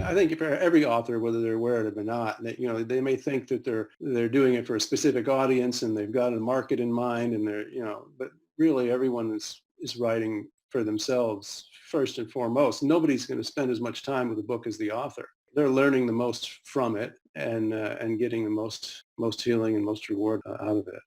I think for every author, whether they're aware of it or not, they may think that they're doing it for a specific audience and they've got a market in mind, and but really everyone is writing for themselves first and foremost. Nobody's going to spend as much time with a book as the author. They're learning the most from it and getting the most healing and most reward out of it.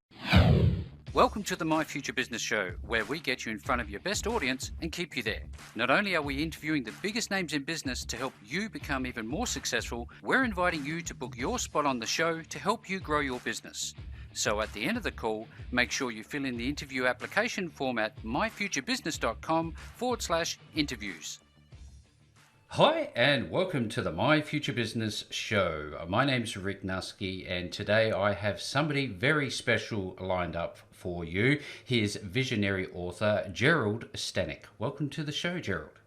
Welcome to the My Future Business Show, where we get you in front of your best audience and keep you there. Not only are we interviewing the biggest names in business to help you become even more successful, we're inviting you to book your spot on the show to help you grow your business. So at the end of the call, make sure you fill in the interview application form at myfuturebusiness.com/interviews. Hi and welcome to the My Future Business Show. My name's Rick Nusky, and today I have somebody very special lined up for you. Here's visionary author Gerald Stanek. Welcome to the show, Gerald.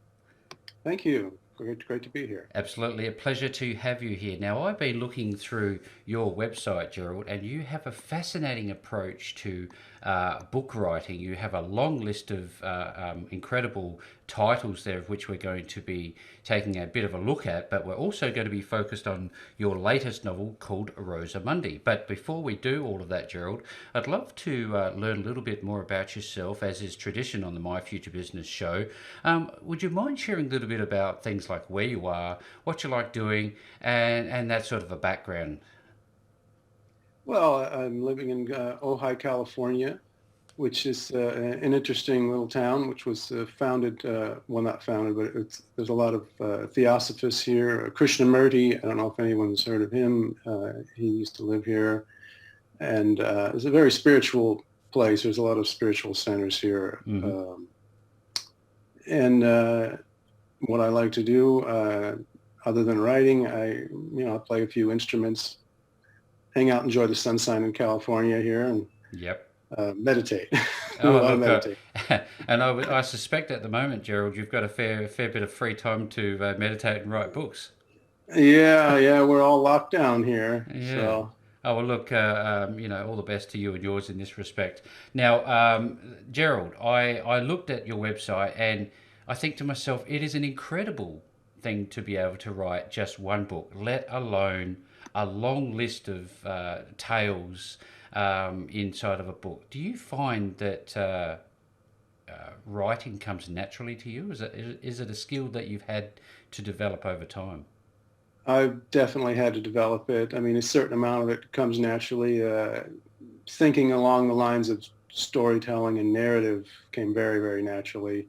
Thank you. Great to be here. Absolutely a pleasure to have you here. Now, I've been looking through your website, Gerald, and you have a fascinating approach to book writing. You have a long list of incredible titles there, of which we're going to be taking a bit of a look at, but we're also going to be focused on your latest novel called Rosamundi. But before we do all of that, Gerald, I'd love to learn a little bit more about yourself, as is tradition on the My Future Business Show. Would you mind sharing a little bit about things like where you are, what you like doing, and that sort of a background? Well, I'm living in Ojai, California, which is an interesting little town, which was founded, well, not founded, but there's a lot of theosophists here. Krishnamurti, I don't know if anyone's heard of him. He used to live here. And it's a very spiritual place. There's a lot of spiritual centers here. Mm-hmm. What I like to do, other than writing, I play a few instruments, hang out, enjoy the sunshine in California here, and meditate. Meditate. And I suspect at the moment, Gerald, you've got a fair bit of free time to meditate and write books. Yeah, we're all locked down here. Yeah. So. Oh, well, look, all the best to you and yours in this respect. Now, Gerald, I looked at your website and I think to myself, it is an incredible thing to be able to write just one book, let alone a long list of tales inside of a book. Do you find that writing comes naturally to you? Is it a skill that you've had to develop over time? I've definitely had to develop it. I mean, a certain amount of it comes naturally. Thinking along the lines of storytelling and narrative came very, very naturally.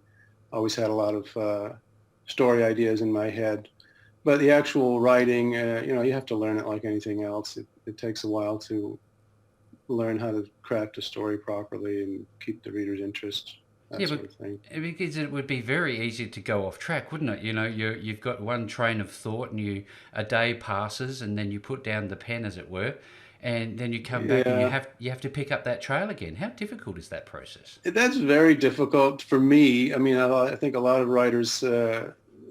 Always had a lot of story ideas in my head. But the actual writing, you have to learn it like anything else. It takes a while to learn how to craft a story properly and keep the reader's interest. Sort of thing. Because it would be very easy to go off track, wouldn't it? You've got one train of thought, and a day passes, and then you put down the pen, as it were, and then you come back and you have to pick up that trail again. How difficult is that process? That's very difficult for me. I mean, I think a lot of writers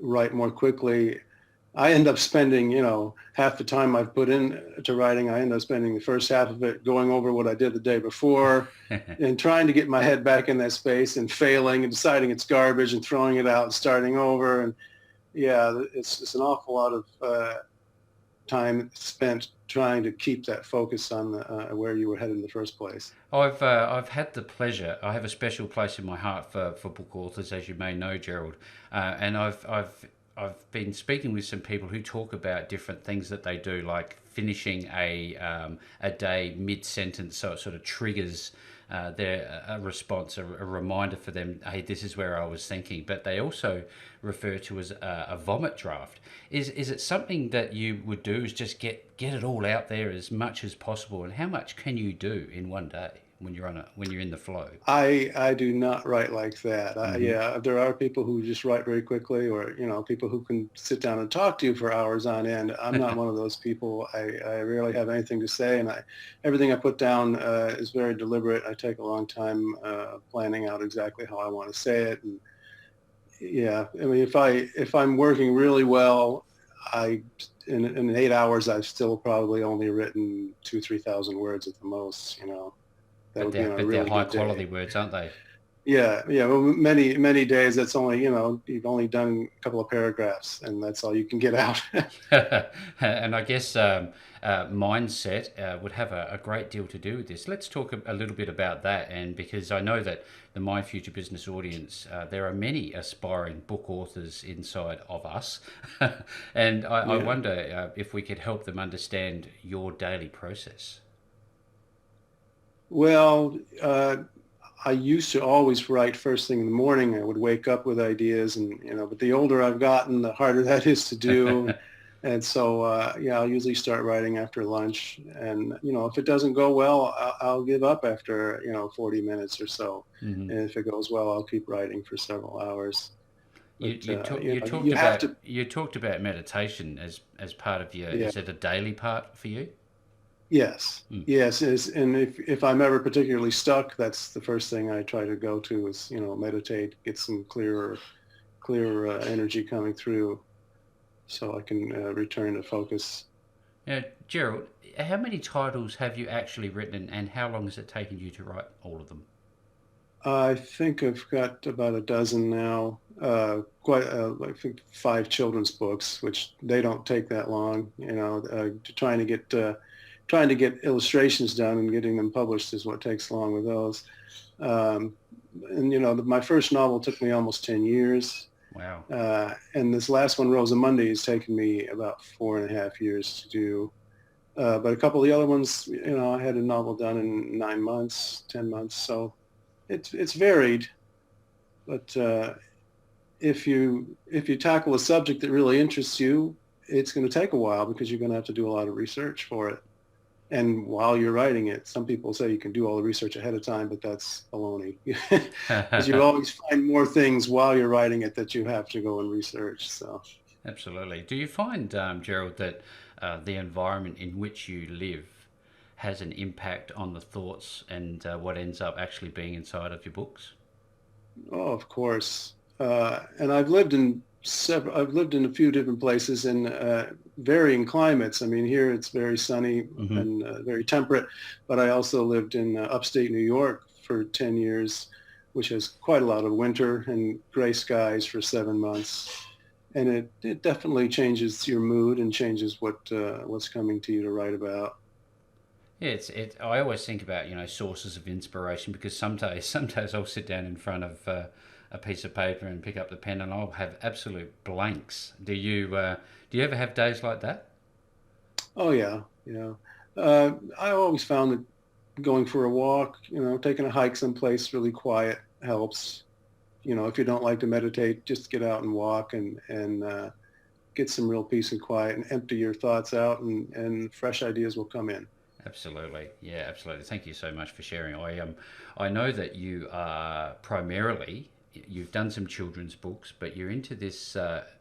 write more quickly. I end up spending, half the time I've put into writing, I end up spending the first half of it going over what I did the day before and trying to get my head back in that space and failing and deciding it's garbage and throwing it out and starting over. And it's an awful lot of time spent trying to keep that focus on where you were headed in the first place. I've had the pleasure. I have a special place in my heart for book authors, as you may know, Gerald, and I've been speaking with some people who talk about different things that they do, like finishing a day mid-sentence, so it sort of triggers a response, a reminder for them, hey, this is where I was thinking. But they also refer to as a vomit draft. Is it something that you would do, is just get it all out there as much as possible? And how much can you do in one day when you're in the flow? I do not write like that. Mm-hmm. There are people who just write very quickly, or people who can sit down and talk to you for hours on end. I'm not one of those people. I rarely have anything to say, and everything I put down is very deliberate. I take a long time planning out exactly how I want to say it. And I mean, if I'm working really well, in 8 hours I've still probably only written 2,000-3,000 words at the most. That would be on a really they're high good quality day. words, aren't they? Yeah. Well, many days that's only, you've only done a couple of paragraphs, and that's all you can get out. And I guess mindset would have a great deal to do with this. Let's talk a little bit about that. And because I know that the My Future Business audience, there are many aspiring book authors inside of us. And I Yeah. wonder if we could help them understand your daily process. Well, I used to always write first thing in the morning. I would wake up with ideas, and but the older I've gotten, the harder that is to do. And so, yeah, I'll usually start writing after lunch. And if it doesn't go well, I'll give up after 40 minutes or so. Hmm. And if it goes well, I'll keep writing for several hours. You, But you talked you have about to. meditation as part of your. Yeah. Is it a daily part for you? Yes. Mm. Yes. And if I'm ever particularly stuck, that's the first thing I try to go to is meditate, get some clearer energy coming through, so I can return to focus. Now, Gerald, how many titles have you actually written, and how long has it taken you to write all of them? I think I've got about a dozen now. I think 5 children's books, which they don't take that long. Trying to get illustrations done and getting them published is what takes long with those. Um, and my first novel took me almost 10 years. Wow. And this last one, Rosamundi, has taken me about 4.5 years to do. But a couple of the other ones, I had a novel done in 9 months, 10 months. So it's varied. But if you tackle a subject that really interests you, it's going to take a while because you're going to have to do a lot of research for it. And while you're writing it, some people say you can do all the research ahead of time, but that's baloney. Because you always find more things while you're writing it that you have to go and research. So, Absolutely. Do you find, Gerald, that the environment in which you live has an impact on the thoughts and what ends up actually being inside of your books? oh, of course. And I've lived in a few different places in varying climates. I mean, here it's very sunny Hmm. and very temperate, but I also lived in upstate New York for 10 years, which has quite a lot of winter and gray skies for 7 months. And it definitely changes your mood and changes what's coming to you to write about. Yeah, I always think about sources of inspiration because some days I'll sit down in front of a piece of paper and pick up the pen and I'll have absolute blanks. Do you ever have days like that? Oh yeah, yeah. I always found that going for a walk, taking a hike someplace really quiet helps. If you don't like to meditate, just get out and walk and get some real peace and quiet and empty your thoughts out, and fresh ideas will come in. Absolutely. Yeah, absolutely. Thank you so much for sharing. I know that you are primarily you've done some children's books, but you're into this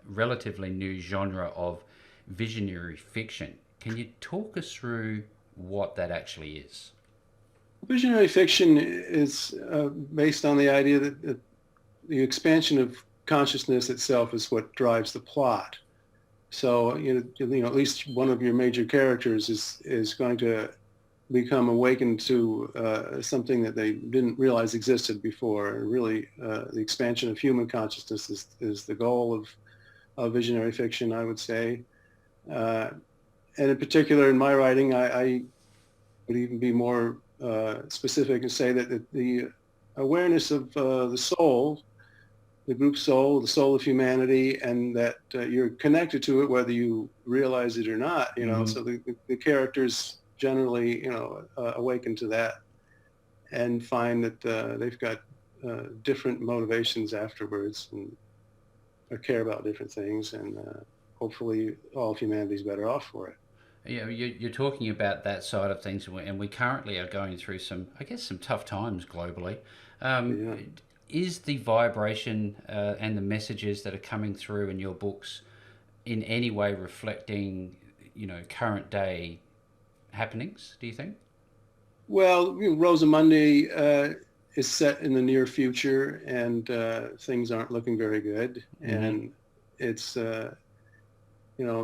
relatively new genre of visionary fiction. Can you talk us through what that actually is? Visionary fiction is based on the idea that the expansion of consciousness itself is what drives the plot. So at least one of your major characters is going to become awakened to something that they didn't realize existed before. And really, the expansion of human consciousness is the goal of visionary fiction, I would say. Uh, and in particular, in my writing, I would even be more specific and say that the awareness of the soul, the group soul, the soul of humanity, and that you're connected to it whether you realize it or not. Hmm. So the characters generally, awaken to that and find that they've got different motivations afterwards and care about different things, and hopefully all of humanity's better off for it. You're talking about that side of things, and we currently are going through I guess, some tough times globally. Um, Yeah. is the vibration and the messages that are coming through in your books in any way reflecting, current day happenings? Do you think? Well, Rosamundi is set in the near future, and things aren't looking very good. Hmm. And it's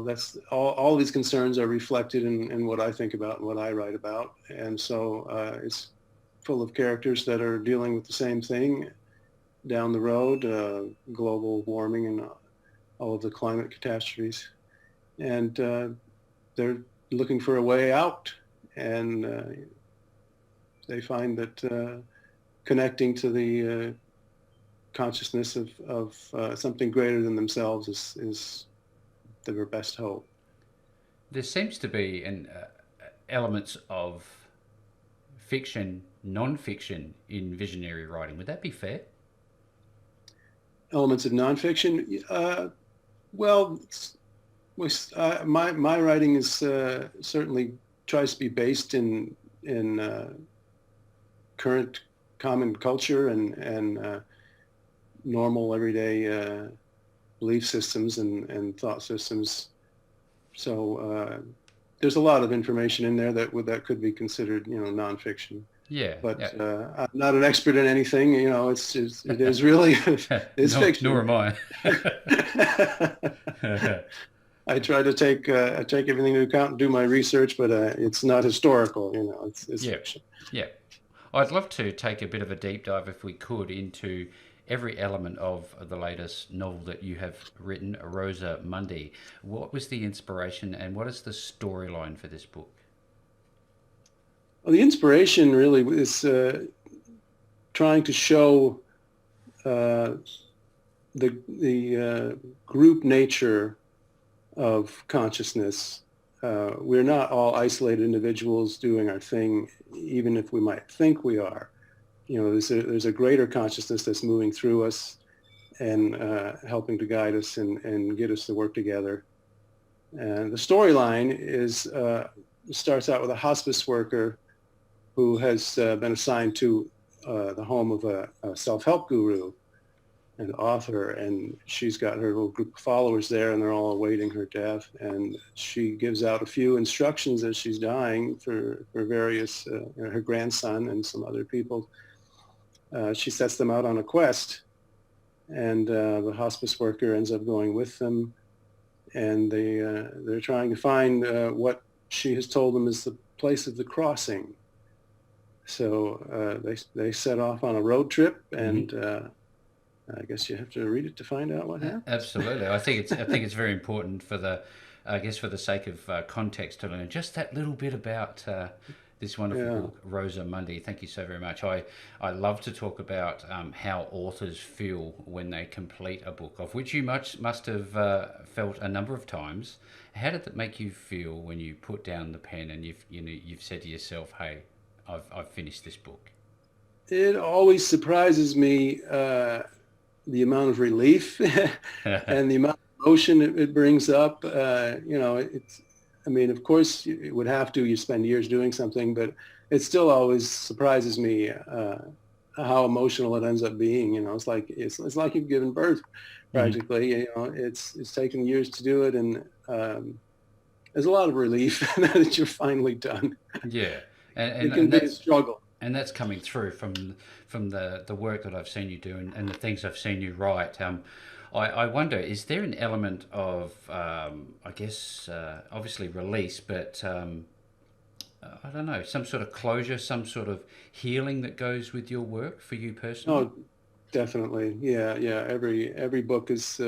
that's all these concerns are reflected in what I think about and what I write about. And so it's full of characters that are dealing with the same thing. down the road, global warming and all of the climate catastrophes. And they're looking for a way out. And they find that connecting to the consciousness of something greater than themselves is their best hope. There seems to be elements of fiction, non-fiction in visionary writing. Would that be fair? Elements of nonfiction. Well, my writing is certainly tries to be based in current common culture and normal everyday belief systems and thought systems. So there's a lot of information in there that could be considered, nonfiction. Yeah, But yeah. I'm not an expert in anything. It is really it's Nor fiction. am I. I try to take everything into account and do my research, but it's not historical. It's Yeah, fiction. yeah. I'd love to take a bit of a deep dive, if we could, into every element of the latest novel that you have written, Rosa Mundi. What was the inspiration and what is the storyline for this book? Well, the inspiration really is trying to show uh, the group nature of consciousness. We're not all isolated individuals doing our thing, even if we might think we are. There's a greater consciousness that's moving through us and helping to guide us and get us to work together. And the storyline starts out with a hospice worker who has been assigned to the home of a self-help guru and author, and she's got her little group of followers there, and they're all awaiting her death. And she gives out a few instructions as she's dying for various, her grandson and some other people. She sets them out on a quest, and the hospice worker ends up going with them, and they're trying to find what she has told them is the place of the crossing. So they set off on a road trip, and I guess you have to read it to find out what happens. Absolutely. I think it's very important for I guess for the sake of context, to learn just that little bit about this wonderful Yeah. book, Rosa Mundi. Thank you so very much. I love to talk about how authors feel when they complete a book, of which you must have felt a number of times. How did it make you feel when you put down the pen and you've said to yourself, "Hey, I've finished this book"? It always surprises me the amount of relief and the amount of emotion it brings up. It's, I mean, of course, it would have to. You spend years doing something, but it still always surprises me how emotional it ends up being. It's like you've given birth, Mhm. practically. It's taken years to do it, and there's a lot of relief that you're finally done. Yeah, and, It and can and be a that's struggle. and that's coming through from the work that I've seen you do, and the things I've seen you write. I wonder, is there an element of I guess obviously release, but I don't know, some sort of closure, some sort of healing that goes with your work for you personally? Oh, definitely. Yeah, yeah. Every book is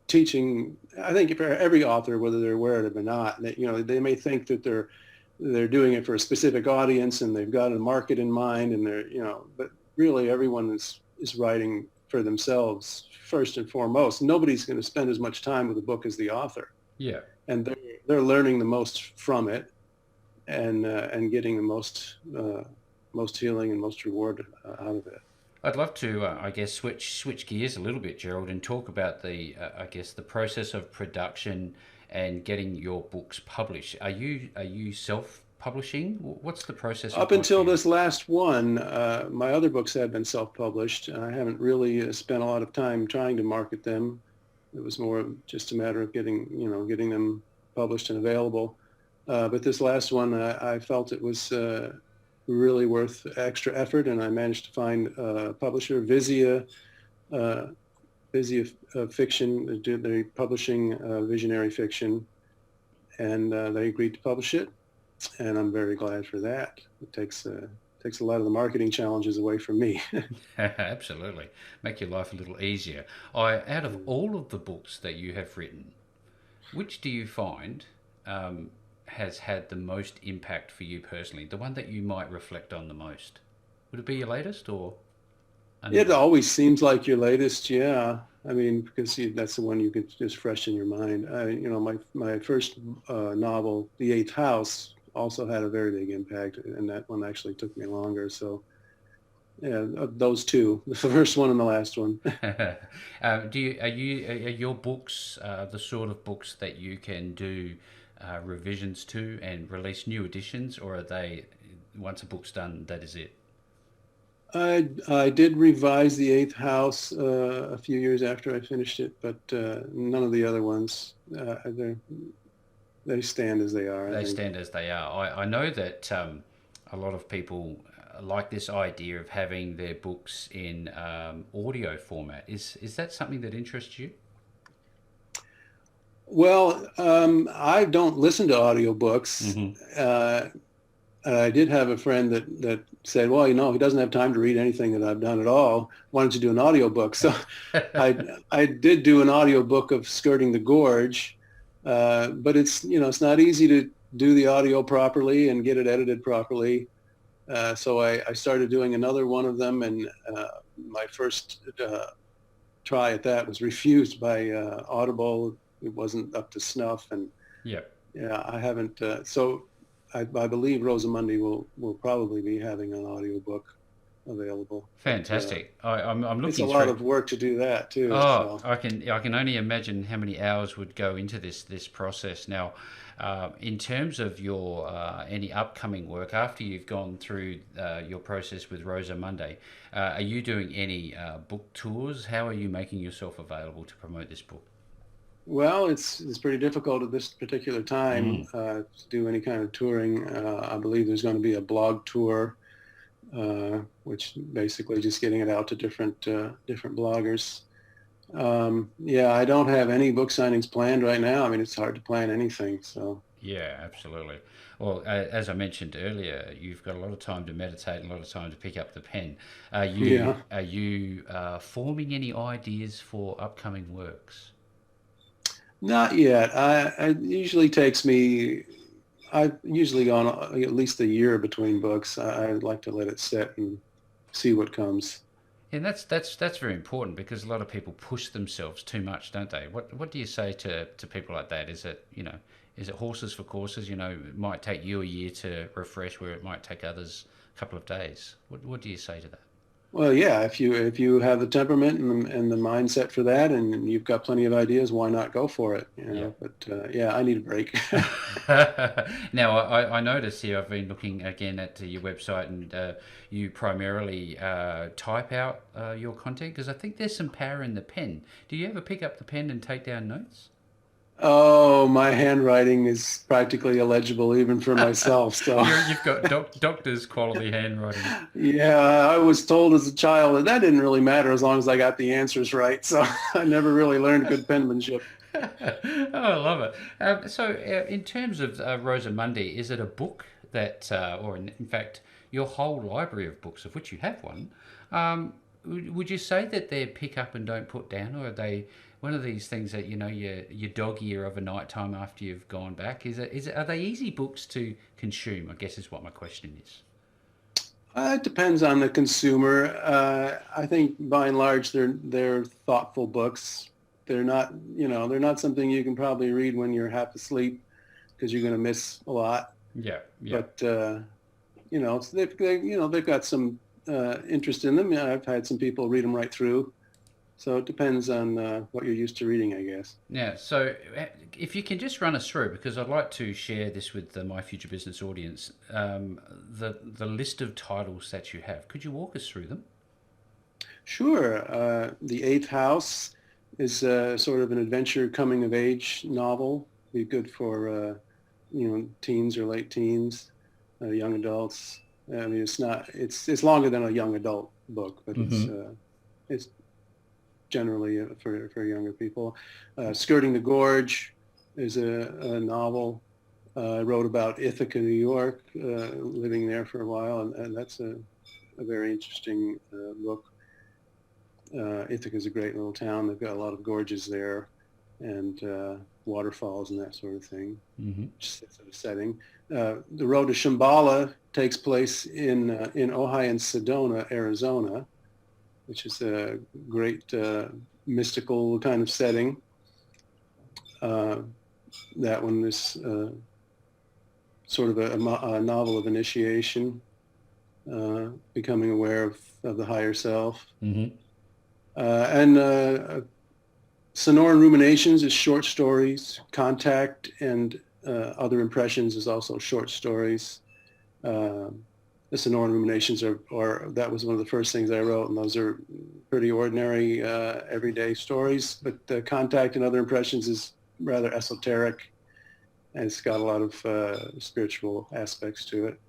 teaching. I think for every author, whether they're aware of it or not, they may think that they're doing it for a specific audience and they've got a market in mind, and but really everyone is writing for themselves first and foremost. Nobody's going to spend as much time with a book as the author, Yeah. and they're learning the most from it and getting the most healing and most reward out of it. I'd love to, I guess, switch gears a little bit, Gerald, and talk about I guess, the process of production and getting your books published. Are you self-publishing? What's the process Up look like for until you? this last one, my other books have been self-published. I haven't really spent a lot of time trying to market them. It was more just a matter of getting them published and available. But this last one, I felt it was really worth extra effort, and I managed to find a publisher, uh, Vizia Fiction. They're publishing visionary fiction, and they agreed to publish it, and I'm very glad for that. It takes a lot of the marketing challenges away from me. Absolutely. Make your life a little easier. Out of all of the books that you have written, which do you find has had the most impact for you personally? The one that you might reflect on the most? Would it be your latest or It another? always seems like your latest, yeah. I mean, because that's the one you can just fresh in your mind. My first novel, The Eighth House, also had a very big impact, and that one actually took me longer. So, yeah, those two, the first one and the last one. Are your books the sort of books that you can do revisions to and release new editions, or are they once a book's done, that is it? I did revise The Eighth House a few years after I finished it, but none of the other ones. They stand as they are, I They think. stand as they are. I know that a lot of people like this idea of having their books in audio format. Is that something that interests you? Well, I don't listen to audiobooks. Hmm. Uh, I did have a friend that said, well, he doesn't have time to read anything that I've done at all. Why don't you do an audiobook? So I, I did do an audiobook of Skirting the Gorge, but it's not easy to do the audio properly and get it edited properly. So I started doing another one of them, and my first try at that was refused by Audible. It wasn't up to snuff, and Yep. yeah, I haven't. So I believe Rosamundi will probably be having an audiobook available, but Fantastic. I'm it's a looking lot through. of work to do that too. Oh, So I can only imagine how many hours would go into this process. Now, in terms of your any upcoming work after you've gone through your process with Rosa Monday, are you doing any book tours? How are you making yourself available to promote this book? well, it's pretty difficult at this particular time Mm. to do any kind of touring. I believe there's going to be a blog tour, which basically just getting it out to different bloggers. Yeah, I don't have any book signings planned right now. I mean, it's hard to plan anything. So Yeah, absolutely. Well, as I mentioned earlier, you've got a lot of time to meditate and a lot of time to pick up the pen. Are you yeah, are you forming any ideas for upcoming works? not yet. It usually takes me. I've usually gone at least a year between books. I'd like to let it sit and see what comes. And that's very important because a lot of people push themselves too much, don't they? What do you say to people like that? Is it horses for courses? It might take you a year to refresh, where it might take others a couple of days. What do you say to that? Well, yeah, if you have the temperament and the mindset for that, and you've got plenty of ideas, why not go for it? Yeah. But yeah, I need a break. Now, I notice here, I've been looking again at your website, and you primarily type out your content because I think there's some power in the pen. Do you ever pick up the pen and take down notes? Oh, my handwriting is practically illegible even for myself. So You've got doctor's quality handwriting. yeah, I was told as a child that didn't really matter as long as I got the answers right. So I never really learned good penmanship. Oh, I love it. So, in terms of Rosa Mundi, is it a book that, or in fact, your whole library of books, of which you have one, would you say that they're pick up and don't put down, or are they one of these things that you dog ear of a night time after you've gone back? Are they easy books to consume? I guess is what my question is. It depends on the consumer. I think by and large they're thoughtful books. They're not something you can probably read when you're half asleep because you're going to miss a lot. Yeah, yeah. But they've got some interest in them. Yeah, I've had some people read them right through. So it depends on what you're used to reading, I guess. Now, so if you can just run us through, because I'd like to share this with my future business audience, the list of titles that you have. Could you walk us through them? Sure. The Eighth House is sort of an adventure coming of age novel. Be good for teens or late teens, young adults. I mean, it's longer than a young adult book, but Mm-hmm. it's generally for younger people. Skirting the Gorge is a novel. I wrote about Ithaca, New York, living there for a while, and that's a very interesting book. Ithaca is a great little town. They've got a lot of gorges there, and waterfalls and that sort of thing. Mm-hmm. Just sort of setting. The road to Shambhala takes place in Ojai and Sedona, Arizona, which is a great mystical kind of setting. That one is sort of a novel of initiation, becoming aware of the higher self. Mm-hmm. And Sonoran Ruminations is short stories. Contact and Other Impressions is also short stories. The Sonoran Ruminations that was one of the first things I wrote, and those are pretty ordinary, everyday stories. But Contact and Other Impressions is rather esoteric, and it's got a lot of spiritual aspects to it.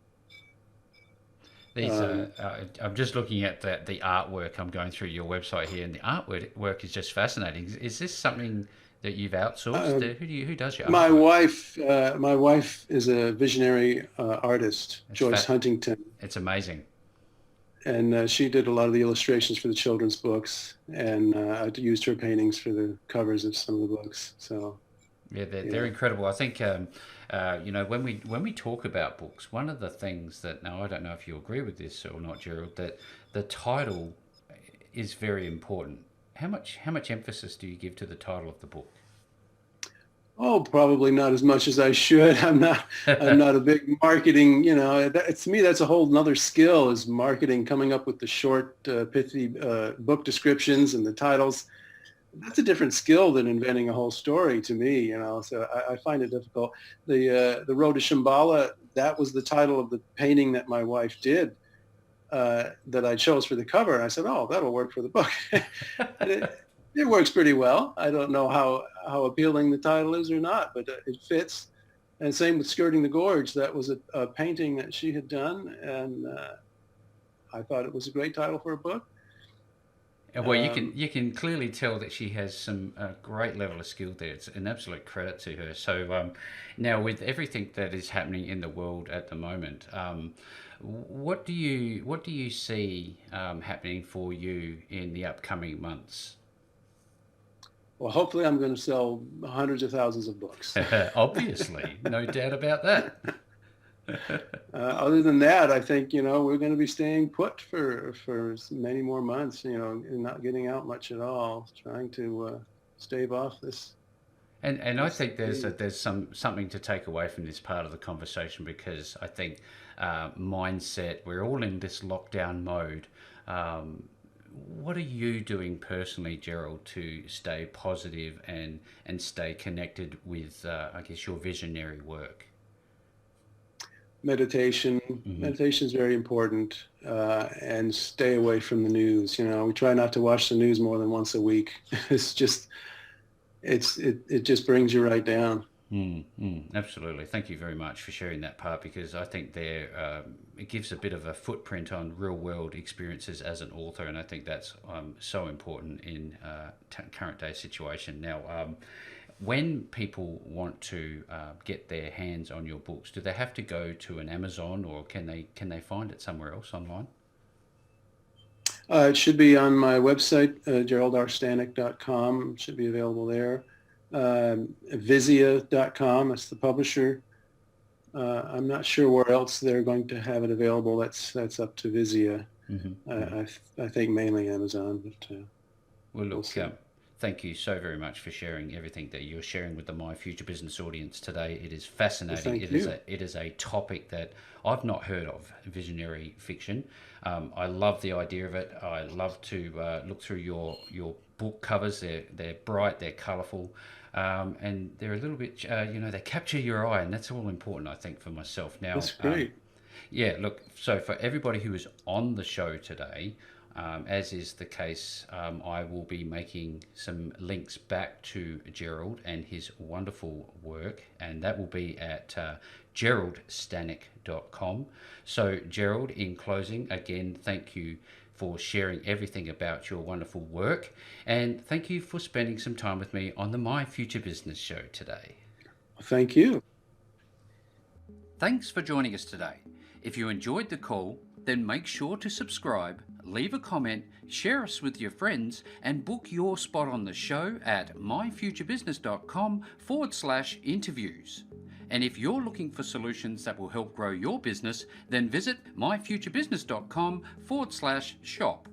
These, I'm just looking at the artwork. I'm going through your website here, and the artwork is just fascinating. Is this something that you've outsourced? Who does your artwork? My wife is a visionary artist, Joyce Huntington. It's amazing. And she did a lot of the illustrations for the children's books, and I used her paintings for the covers of some of the books. So yeah, they're incredible. I think when we talk about books, one of the things that, now I don't know if you agree with this or not, Gerald, that the title is very important. How much emphasis do you give to the title of the book? Oh, probably not as much as I should. I'm not a big marketing, to me, that's a whole nother skill, is marketing, coming up with the short, pithy book descriptions and the titles. That's a different skill than inventing a whole story to me, so I find it difficult. The Road to Shambhala, that was the title of the painting that my wife did, that I chose for the cover. And I said, oh, that'll work for the book. It works pretty well. I don't know how appealing the title is or not, but it fits. And same with Skirting the Gorge. That was a painting that she had done, and I thought it was a great title for a book. Well, you can clearly tell that she has some great level of skill there. It's an absolute credit to her. So now, with everything that is happening in the world at the moment, what do you see happening for you in the upcoming months? Well, hopefully I'm going to sell hundreds of thousands of books. Obviously, no doubt about that. Other than that, I think, we're going to be staying put for many more months, and not getting out much at all, trying to stave off this. And I think there's something to take away from this part of the conversation, because I think mindset, we're all in this lockdown mode. What are you doing personally, Gerald, to stay positive and stay connected with, I guess, your visionary work? Meditation. Mm-hmm. Meditation is very important, and stay away from the news. We try not to watch the news more than once a week. It just brings you right down. Absolutely. Thank you very much for sharing that part, because I think it gives a bit of a footprint on real world experiences as an author, and I think that's so important in current day situation. Now, when people want to get their hands on your books, do they have to go to an Amazon, or can they find it somewhere else online? It should be on my website, geraldrstanek.com. It should be available there. Vizia.com, that's the publisher. I'm not sure where else they're going to have it available. That's up to Vizia. Mm-hmm. I think mainly Amazon. But well, look, thank you so very much for sharing everything that you're sharing with the My Future Business audience today. It is fascinating. Well, it is a topic that I've not heard of, visionary fiction. I love the idea of it. I love to look through your book covers. They're bright, they're colourful, and they're a little bit, they capture your eye, and that's all important, I think, for myself. Now, that's great. Yeah, look, so for everybody who is on the show today, as is the case, I will be making some links back to Gerald and his wonderful work, and that will be at geraldstanek.com. So, Gerald, in closing, again, thank you for sharing everything about your wonderful work, and thank you for spending some time with me on the My Future Business show today. Thank you. Thanks for joining us today. If you enjoyed the call, then make sure to subscribe, leave a comment, share us with your friends, and book your spot on the show at myfuturebusiness.com/interviews. And if you're looking for solutions that will help grow your business, then visit myfuturebusiness.com/shop.